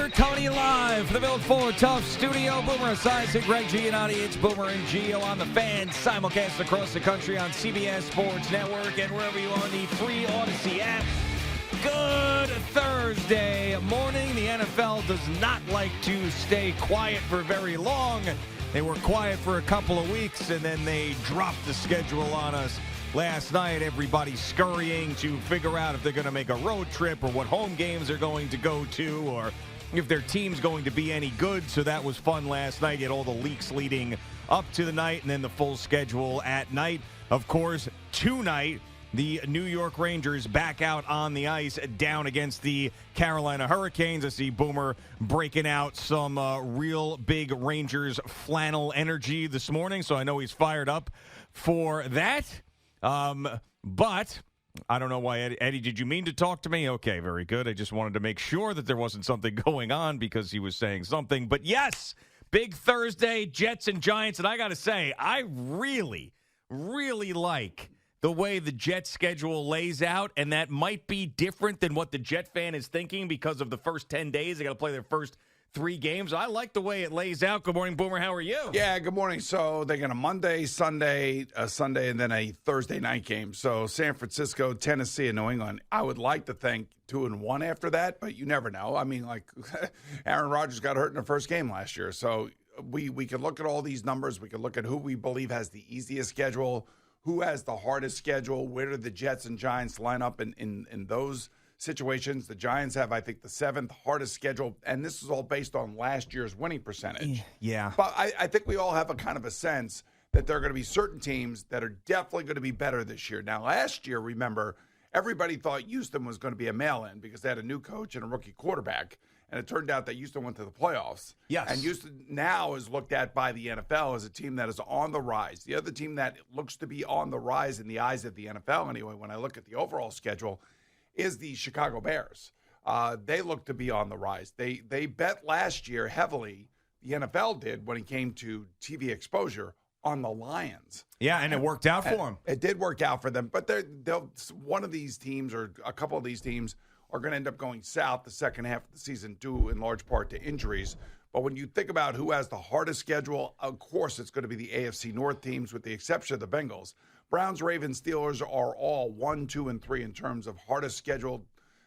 We're coming to you live from the Built Ford Tough Studio. Boomer Esiason, Greg Giannotti. It's Boomer and Gio on the Fan. Simulcast across the country on CBS Sports Network and wherever you are on the free Odyssey app. Good Thursday morning. The NFL does not like to stay quiet for very long. They were quiet for a couple of weeks, and then they dropped the schedule on us last night. Everybody scurrying to figure out if they're going to make a road trip or what home games they're going to go to or if their team's going to be any good. So that was fun last night. You had all the leaks leading up to the night and then the full schedule at night. Of course, tonight, the New York Rangers back out on the ice down against the Carolina Hurricanes. I see Boomer breaking out some real big Rangers flannel energy this morning, so I know he's fired up for that. But I don't know why, Eddie, did you mean to talk to me? Okay, very good. I just wanted to make sure that there wasn't something going on because he was saying something. But yes, big Thursday, Jets and Giants. And I got to say, I really, really like the way the Jets schedule lays out. And that might be different than what the Jet fan is thinking because of the first 10 days. They got to play their first 3 games. I like the way it lays out. Good morning, Boomer. How are you? Yeah, good morning. So they got a Monday, Sunday, a Sunday, and then a Thursday night game. So San Francisco, Tennessee, and New England. I would like to think 2-1 after that, but you never know. I mean, like Aaron Rodgers got hurt in the first game last year. So we could look at all these numbers. We could look at who we believe has the easiest schedule, who has the hardest schedule, where do the Jets and Giants line up in those situations. The Giants have, I think, the 7th hardest schedule, and this is all based on last year's winning percentage. Yeah. But I think we all have a kind of a sense that there are going to be certain teams that are definitely going to be better this year. Now, last year, remember, everybody thought Houston was going to be a mail-in because they had a new coach and a rookie quarterback, and it turned out that Houston went to the playoffs. Yes. And Houston now is looked at by the NFL as a team that is on the rise. The other team that looks to be on the rise in the eyes of the NFL, anyway, when I look at the overall schedule, is the Chicago Bears. They look to be on the rise. They bet last year heavily, the NFL did, when it came to TV exposure, on the Lions. Yeah, and it worked out for them. It did work out for them, but one of these teams or a couple of these teams are going to end up going south the second half of the season due in large part to injuries. But when you think about who has the hardest schedule, of course it's going to be the AFC North teams with the exception of the Bengals. Browns, Ravens, Steelers are all 1, 2, and 3 in terms of hardest schedule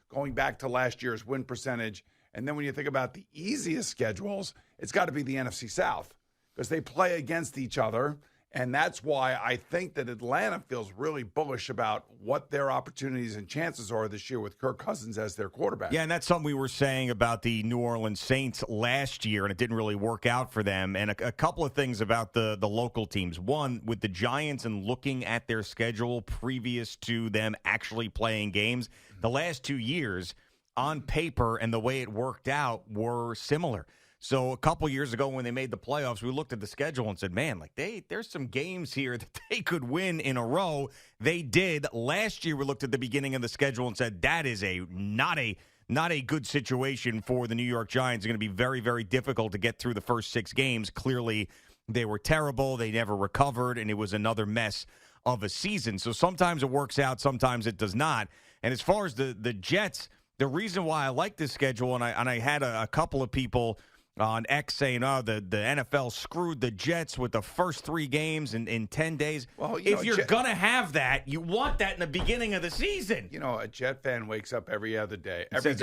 going back to last year's win percentage. And then when you think about the easiest schedules, it's got to be the NFC South because they play against each other. And that's why I think that Atlanta feels really bullish about what their opportunities and chances are this year with Kirk Cousins as their quarterback. Yeah, and that's something we were saying about the New Orleans Saints last year, and it didn't really work out for them. And a couple of things about the local teams. One, with the Giants and looking at their schedule previous to them actually playing games, the last 2 years on paper and the way it worked out were similar. So a couple years ago when they made the playoffs, we looked at the schedule and said, man, like there's some games here that they could win in a row. They did. Last year we looked at the beginning of the schedule and said that is not a good situation for the New York Giants. It's going to be very, very difficult to get through the first 6 games. Clearly they were terrible. They never recovered, and it was another mess of a season. So sometimes it works out, sometimes it does not. And as far as the Jets, the reason why I like this schedule, and I had a couple of people on X saying, oh, the NFL screwed the Jets with the first 3 games in 10 days. Well, if you're going to have that, you want that in the beginning of the season. You know, a Jet fan wakes up every other day, every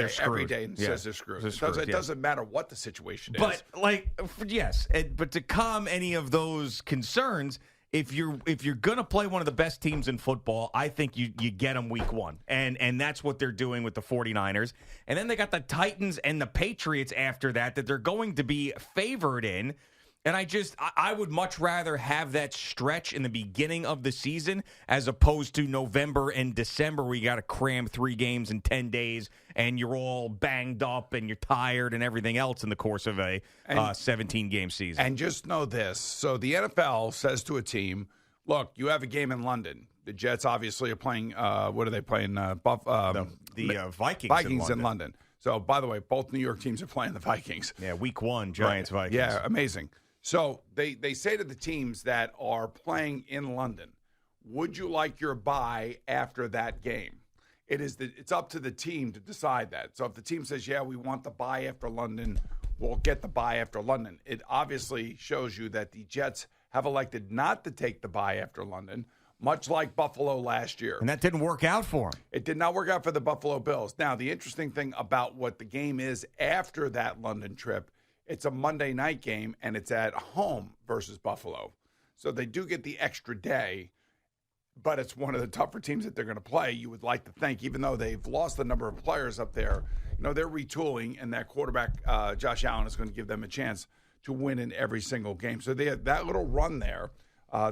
day, and says they're screwed. It doesn't matter what the situation is. But, yes, but to calm any of those concerns, if you're going to play one of the best teams in football, I think you get them week 1. And that's what they're doing with the 49ers. And then they got the Titans and the Patriots after that they're going to be favored in. And I would much rather have that stretch in the beginning of the season as opposed to November and December where you got to cram 3 games in 10 days and you're all banged up and you're tired and everything else in the course of a 17-game season. And just know this. So the NFL says to a team, look, you have a game in London. The Jets obviously are playing, what are they playing? The Vikings. Vikings in London. So, by the way, both New York teams are playing the Vikings. Yeah, week 1, Giants, right. Vikings. Yeah, amazing. So they say to the teams that are playing in London, would you like your bye after that game? it's up to the team to decide that. So if the team says, yeah, we want the bye after London, we'll get the bye after London. It obviously shows you that the Jets have elected not to take the bye after London, much like Buffalo last year. And that didn't work out for him. It did not work out for the Buffalo Bills. Now, the interesting thing about what the game is after that London trip, it's a Monday night game, and it's at home versus Buffalo. So they do get the extra day, but it's one of the tougher teams that they're going to play. You would like to think, even though they've lost a number of players up there, they're retooling, and that quarterback, Josh Allen, is going to give them a chance to win in every single game. So they have that little run there.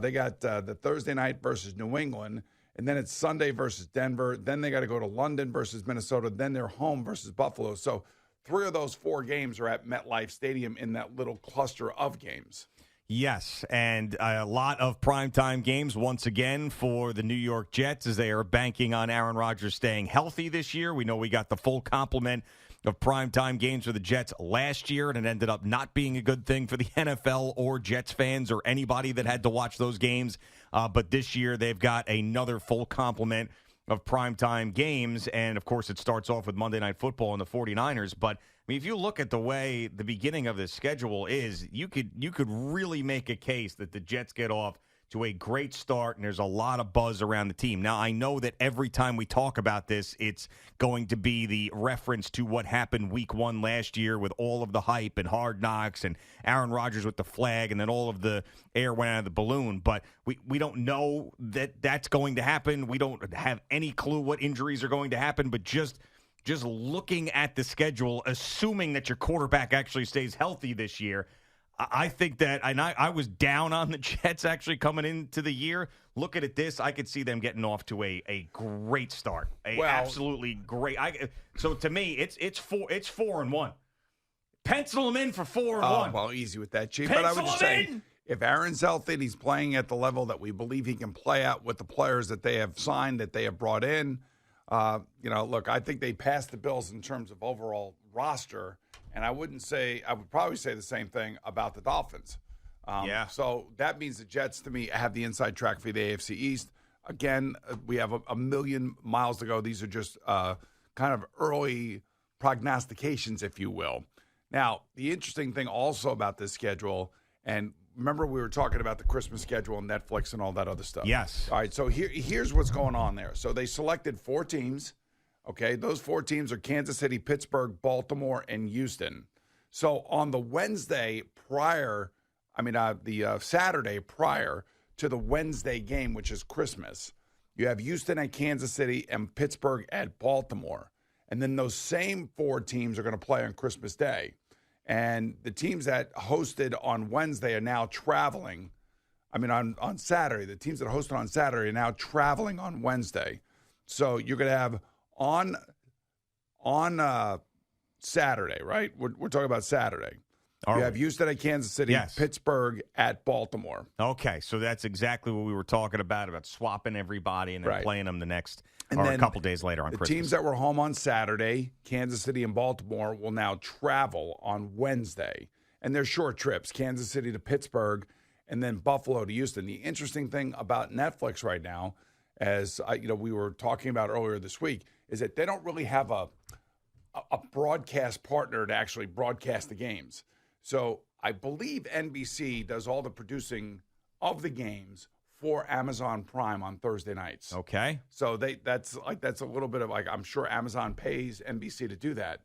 They got the Thursday night versus New England, and then it's Sunday versus Denver. Then they got to go to London versus Minnesota. Then they're home versus Buffalo. So 3 of those 4 games are at MetLife Stadium in that little cluster of games. Yes, and a lot of primetime games once again for the New York Jets as they are banking on Aaron Rodgers staying healthy this year. We know we got the full complement of primetime games for the Jets last year, and it ended up not being a good thing for the NFL or Jets fans or anybody that had to watch those games. But this year they've got another full complement of primetime games, and of course it starts off with Monday Night Football and the 49ers. But I mean, if you look at the way the beginning of this schedule is, you could really make a case that the Jets get off to a great start, and there's a lot of buzz around the team. Now, I know that every time we talk about this, it's going to be the reference to what happened week 1 last year with all of the hype and Hard Knocks and Aaron Rodgers with the flag, and then all of the air went out of the balloon. But we don't know that that's going to happen. We don't have any clue what injuries are going to happen, but just looking at the schedule, assuming that your quarterback actually stays healthy this year, I think that, and I was down on the Jets actually coming into the year. Looking at this, I could see them getting off to a great start, absolutely great. So to me, it's 4-1. Pencil them in for 4-1. Well, easy with that, Chief. But I would just say, if Aaron's healthy and he's playing at the level that we believe he can play at with the players that they have signed, that they have brought in, look, I think they passed the Bills in terms of overall roster. And I would probably say the same thing about the Dolphins. So that means the Jets, to me, have the inside track for the AFC East. Again, we have a million miles to go. These are just kind of early prognostications, if you will. Now, the interesting thing also about this schedule, and remember we were talking about the Christmas schedule and Netflix and all that other stuff. Yes. All right, so here's what's going on there. So they selected 4 teams. Okay, those 4 teams are Kansas City, Pittsburgh, Baltimore, and Houston. So on the Saturday prior to the Wednesday game, which is Christmas, you have Houston at Kansas City and Pittsburgh at Baltimore. And then those same 4 teams are going to play on Christmas Day. And the teams that hosted on Wednesday are now traveling. On Saturday. The teams that hosted on Saturday are now traveling on Wednesday. So you're going to have on Saturday, right? We're talking about Saturday. You have Houston at Kansas City, yes. Pittsburgh at Baltimore. Okay, so that's exactly what we were talking about swapping everybody and then playing them a couple days later on Christmas. The teams that were home on Saturday, Kansas City and Baltimore, will now travel on Wednesday. And they're short trips, Kansas City to Pittsburgh and then Buffalo to Houston. The interesting thing about Netflix right now, as we were talking about earlier this week, is that they don't really have a broadcast partner to actually broadcast the games. So I believe NBC does all the producing of the games for Amazon Prime on Thursday nights. Okay. So that's a little bit of I'm sure Amazon pays NBC to do that.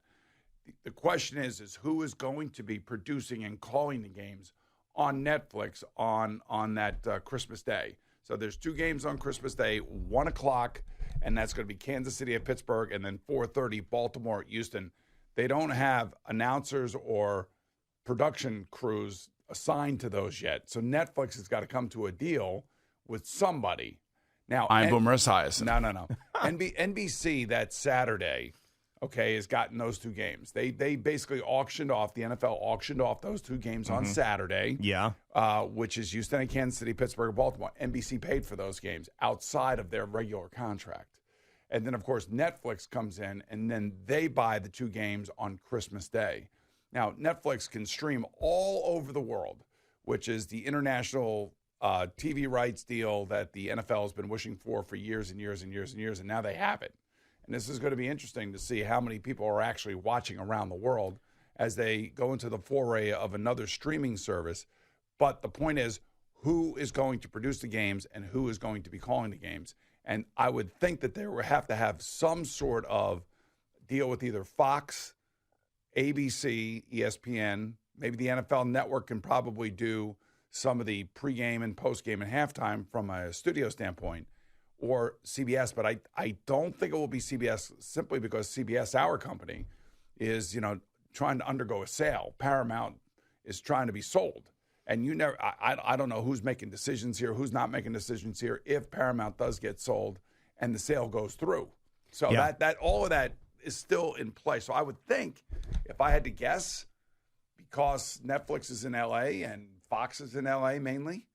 The question is who is going to be producing and calling the games on Netflix on that Christmas Day? So there's 2 games on Christmas Day, 1 o'clock, and that's going to be Kansas City at Pittsburgh, and then 4:30 Baltimore at Houston. They don't have announcers or production crews assigned to those yet. So Netflix has got to come to a deal with somebody. Now, I'm Boomer Esiason. No. NBC that Saturday, has gotten those 2 games. They basically auctioned off, the NFL auctioned off those 2 games on Saturday. Yeah. Which is Houston and Kansas City, Pittsburgh, and Baltimore. NBC paid for those games outside of their regular contract. And then, of course, Netflix comes in, and then they buy the 2 games on Christmas Day. Now, Netflix can stream all over the world, which is the international TV rights deal that the NFL has been wishing for years and years and years and years, and now they have it. And this is going to be interesting to see how many people are actually watching around the world as they go into the foray of another streaming service. But the point is, who is going to produce the games and who is going to be calling the games? And I would think that they would have to have some sort of deal with either Fox, ABC, ESPN. Maybe the NFL Network can probably do some of the pregame and postgame and halftime from a studio standpoint, or CBS. But I don't think it will be CBS simply because CBS, our company, is trying to undergo a sale. Paramount is trying to be sold. And I don't know who's making decisions here, who's not making decisions here, if Paramount does get sold and the sale goes through. So that all of that is still in play. So I would think, if I had to guess, because Netflix is in LA and Fox is in LA mainly,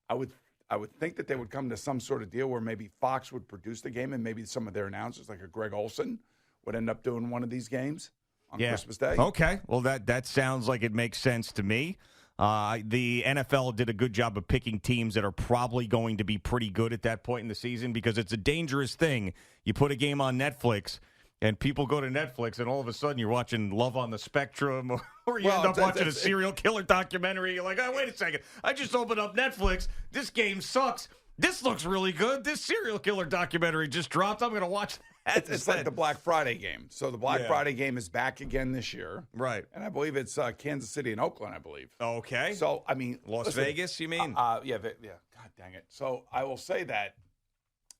I would think that they would come to some sort of deal where maybe Fox would produce the game and maybe some of their announcers, like a Greg Olson, would end up doing one of these games on Christmas Day. Okay. Well, that sounds like it makes sense to me. The NFL did a good job of picking teams that are probably going to be pretty good at that point in the season, because it's a dangerous thing. You put a game on Netflix, and people go to Netflix, and all of a sudden you're watching Love on the Spectrum, or you end up watching a serial killer documentary. You're like, oh, wait a second. I just opened up Netflix. This game sucks. This looks really good. This serial killer documentary just dropped. I'm going to watch that. It's like the Black Friday game. So the Black Friday game is back again this year. Right. And I believe it's Kansas City and Oakland, I believe. Okay. So, I mean. Las Vegas, you mean? Yeah. God dang it. So I will say that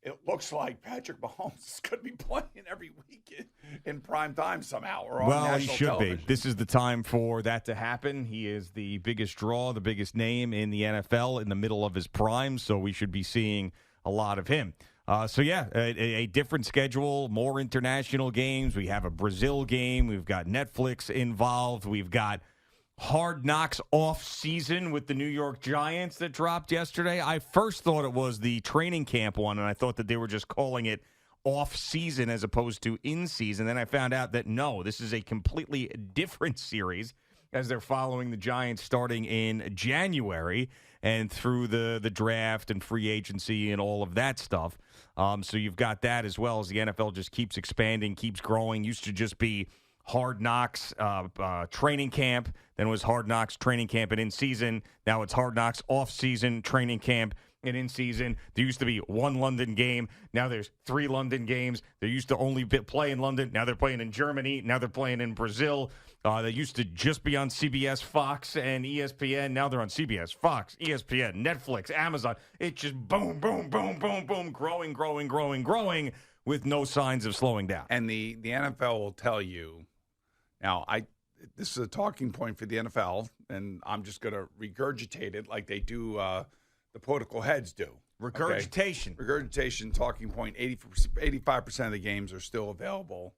it looks like Patrick Mahomes is going to be playing every week in prime time somehow, or on national he should television. be. This is the time for that to happen. He is the biggest draw, the biggest name in the NFL in the middle of his prime, so we should be seeing a lot of him. A different schedule, more international games. We have a Brazil game. We've got Netflix involved. We've got Hard Knocks off season with the New York Giants that dropped yesterday. I first thought it was the training camp one, and I thought that they were just calling it off season as opposed to in season. Then I found out that no, this is a completely different series, as they're following the Giants starting in January and through the draft and free agency and all of that stuff. So you've got that, as well as the NFL just keeps expanding, keeps growing. Used to just be Hard Knocks training camp, then it was Hard Knocks training camp and in season. Now it's Hard Knocks off season, training camp, and in season. There used to be one London game. Now there's 3 London games. They used to only play in London. Now they're playing in Germany. Now they're playing in Brazil. They used to just be on CBS, Fox, and ESPN. Now they're on CBS, Fox, ESPN, Netflix, Amazon. It's just boom, boom, boom, boom, boom, growing, with no signs of slowing down. And the NFL will tell you, now this is a talking point for the NFL, and I'm just going to regurgitate it like they do the political heads do. Regurgitation. Okay? Regurgitation, talking point, 85% of the games are still available,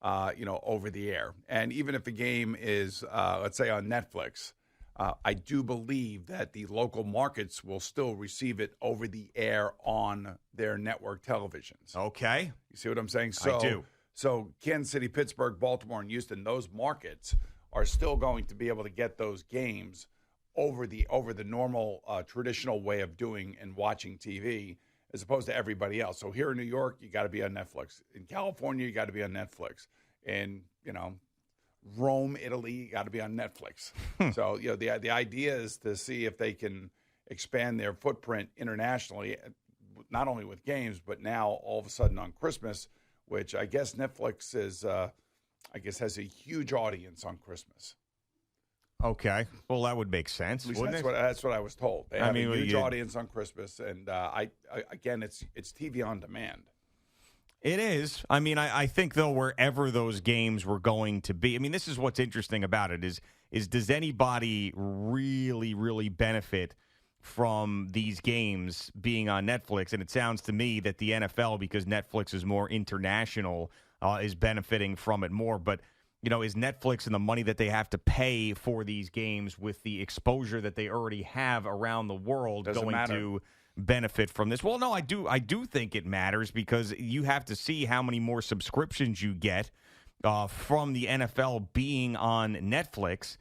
over the air. And even if a game is, let's say, on Netflix, I do believe that the local markets will still receive it over the air on their network televisions. Okay. You see what I'm saying? I do. So Kansas City, Pittsburgh, Baltimore, and Houston, those markets are still going to be able to get those games over the normal traditional way of doing and watching TV, as opposed to everybody else. So here in New York, you got to be on Netflix. In California, you got to be on Netflix. In Rome, Italy, you got to be on Netflix. So the idea is to see if they can expand their footprint internationally, not only with games, but now all of a sudden on Christmas, which I guess Netflix has a huge audience on Christmas. Okay, well that would make sense. That's what I was told. They have a huge audience on Christmas, and it's TV on demand. It is. I mean, I think though wherever those games were going to be, I mean, this is what's interesting about it is does anybody really benefit from these games being on Netflix? And it sounds to me that the NFL, because Netflix is more international, is benefiting from it more. But is Netflix and the money that they have to pay for these games with the exposure that they already have around the world to benefit from this? Well, no, I do think it matters, because you have to see how many more subscriptions you get from the NFL being on Netflix.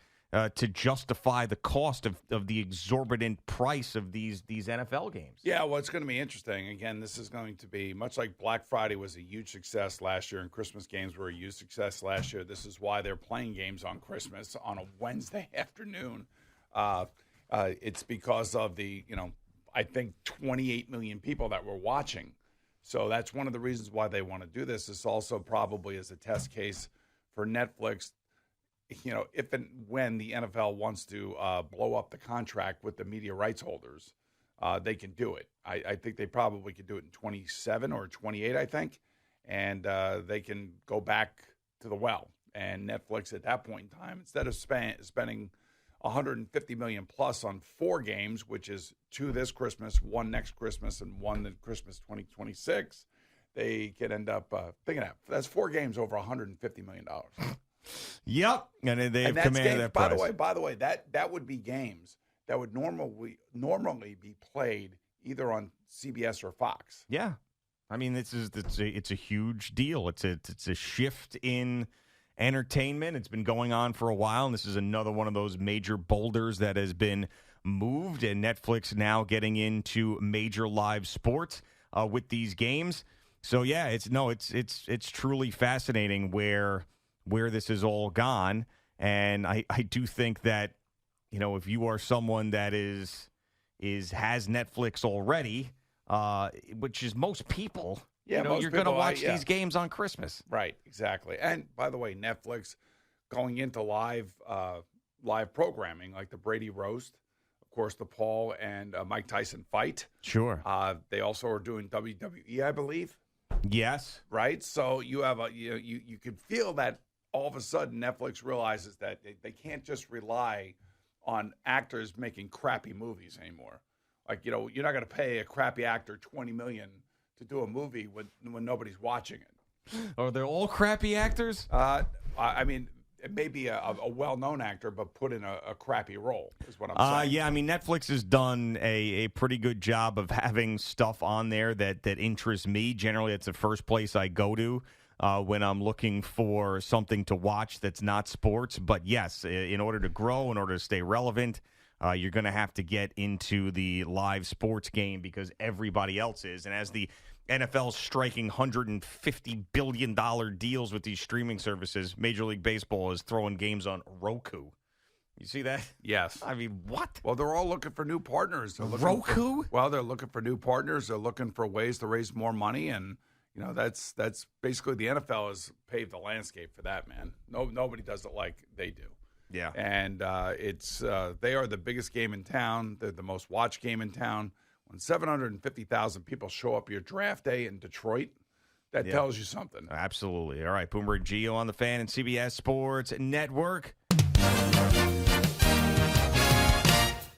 to justify the cost of the exorbitant price of these NFL games. Yeah, well, it's going to be interesting. Again, this is going to be much like Black Friday was a huge success last year and Christmas games were a huge success last year. This is why they're playing games on Christmas on a Wednesday afternoon. It's because of the, I think 28 million people that were watching. So that's one of the reasons why they want to do this. It's also probably as a test case for Netflix. If and when the NFL wants to blow up the contract with the media rights holders, they can do it. I think they probably could do it in 27 or 28, I think, and they can go back to the well. And Netflix at that point in time, instead of spending $150 million plus on 4 games, which is 2 this Christmas, 1 next Christmas, and 1 the Christmas 2026, they could end up thinking that's 4 games over $150 million. Yep, and they've commanded that price. By the way, that would be games that would normally be played either on CBS or Fox. Yeah, I mean it's a huge deal. It's a shift in entertainment. It's been going on for a while, and this is another one of those major boulders that has been moved. And Netflix now getting into major live sports with these games. So yeah, it's truly fascinating where this is all gone. And I do think that, if you are someone that has Netflix already, which is most people, you're going to watch these games on Christmas. Right, exactly. And by the way, Netflix going into live programming like the Brady Roast, of course, the Paul and Mike Tyson fight. Sure. They also are doing WWE, I believe. Yes. Right. So you have you could feel that all of a sudden Netflix realizes that they can't just rely on actors making crappy movies anymore. Like, you're not going to pay a crappy actor $20 million to do a movie when nobody's watching it. Are they all crappy actors? I mean, it may be a well-known actor, but put in a crappy role is what I'm saying. Yeah, I mean, Netflix has done a pretty good job of having stuff on there that interests me. Generally, it's the first place I go to when I'm looking for something to watch that's not sports. But yes, in order to grow, in order to stay relevant, you're going to have to get into the live sports game because everybody else is. And as the NFL's striking $150 billion deals with these streaming services, Major League Baseball is throwing games on Roku. You see that? Yes. I mean, what? Well, they're all looking for new partners. Roku? They're looking for new partners. They're looking for ways to raise more money, and that's basically the NFL has paved the landscape for that, man. Nobody does it like they do. Yeah. And they are the biggest game in town. They're the most watched game in town. When 750,000 people show up your draft day in Detroit, that tells you something. Absolutely. All right, Boomer Gio on the Fan and CBS Sports Network.